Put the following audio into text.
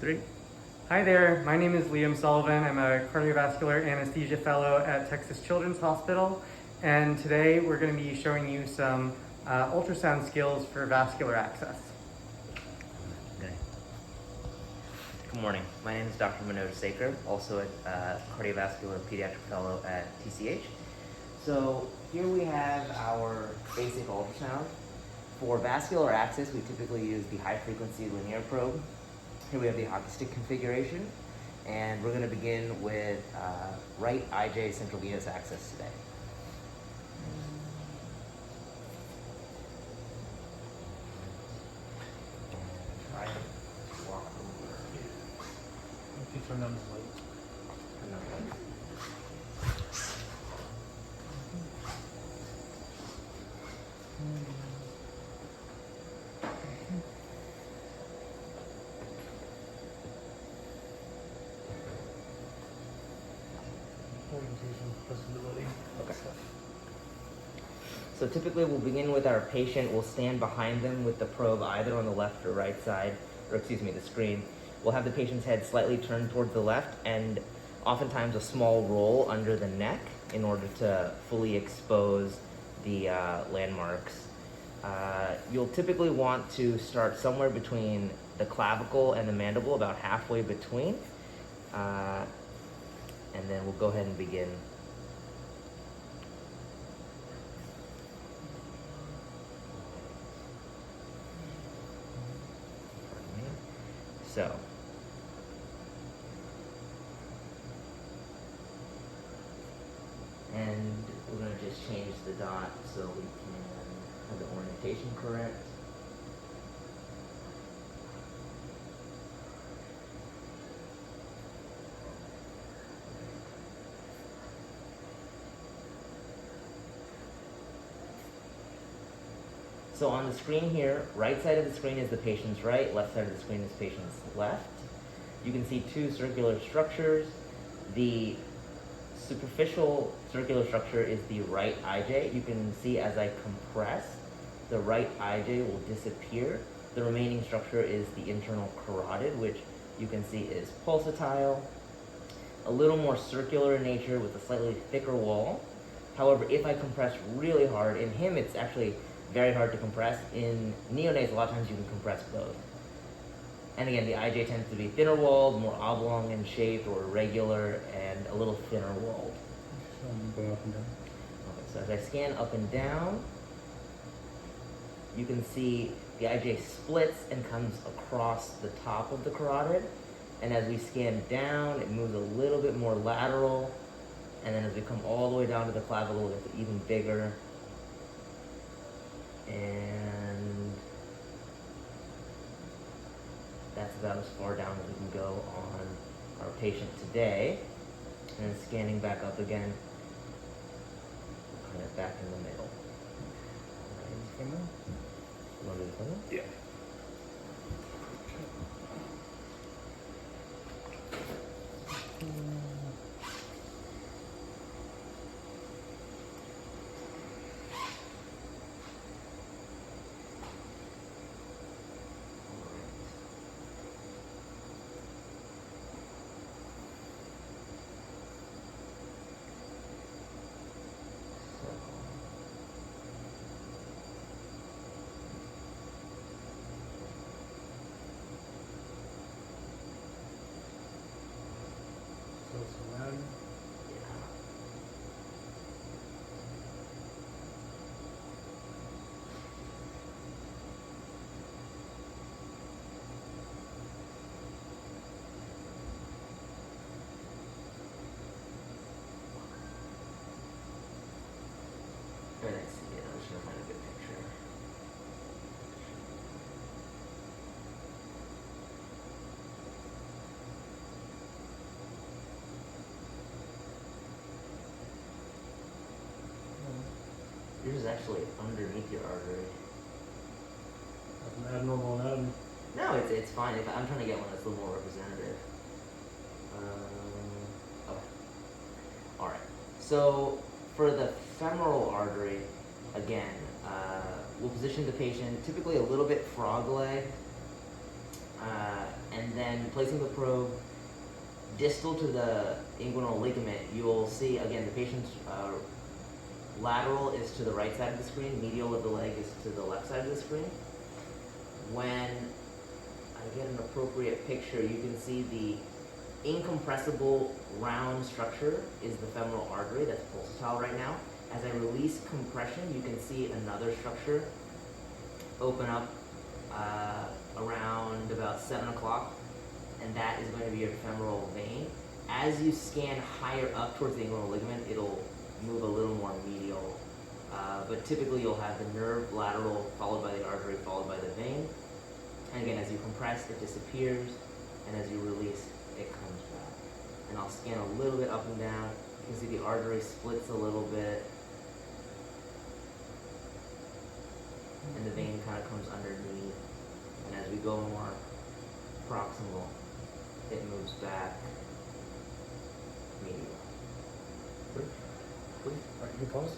3. Hi there, my name is Liam Sullivan. I'm a cardiovascular anesthesia fellow at Texas Children's Hospital, and today we're going to be showing you some ultrasound skills for vascular access. Okay. Good morning. My name is Dr. Manoj Sekar, also a cardiovascular pediatric fellow at TCH. So here we have our basic ultrasound. For vascular access, we typically use the high-frequency linear probe. Here we have the hockey stick configuration, and we're going to begin with right IJ central venous access today. Try to walk over. If you turn on the lights. Turn on the lights. Orientation, flexibility. Okay. So typically we'll begin with our patient. We'll stand behind them with the probe either on the left or right side, or excuse me, the screen. We'll have the patient's head slightly turned towards the left and oftentimes a small roll under the neck in order to fully expose the landmarks. You'll typically want to start somewhere between the clavicle and the mandible, about halfway between. And then we'll go ahead and begin. So, and we're going to just change the dot so we can have the orientation correct. So on the screen here, right side of the screen is the patient's right, left side of the screen is patient's left. You can see two circular structures. The superficial circular structure is the right IJ. You can see as I compress, the right IJ will disappear. The remaining structure is the internal carotid, which you can see is pulsatile, a little more circular in nature with a slightly thicker wall. However, if I compress really hard, in him it's actually very hard to compress. In neonates, a lot of times you can compress both. And again, the IJ tends to be thinner walled, more oblong in shape or irregular, and a little thinner walled. Go up and down. Okay, so as I scan up and down, you can see the IJ splits and comes across the top of the carotid. And as we scan down, it moves a little bit more lateral. And then as we come all the way down to the clavicle, it gets even bigger. And that's about as far down as we can go on our patient today. And then scanning back up again, kind of back in the middle. You want to do the camera? Yeah. So it's around. Very nice to see it. I'm just gonna find a good picture. Yours is actually underneath your artery. That's an abnormal anatomy. No, it's fine. I'm trying to get one that's a little more representative. Okay. All right. So for the femoral artery, again, we'll position the patient typically a little bit frog leg. And then placing the probe distal to the inguinal ligament, you will see, again, the patient's lateral is to the right side of the screen, medial of the leg is to the left side of the screen. When I get an appropriate picture, you can see the incompressible round structure is the femoral artery that's pulsatile right now. As I release compression, you can see another structure open up around about 7 o'clock, and that is going to be your femoral vein. As you scan higher up towards the inguinal ligament, it'll move a little more medial, but typically you'll have the nerve lateral followed by the artery followed by the vein. And again, as you compress, it disappears, and as you release, it comes back. And I'll scan a little bit up and down. You can see the artery splits a little bit, and the vein kind of comes underneath. And as we go more proximal, it moves back medial. Right, you pause?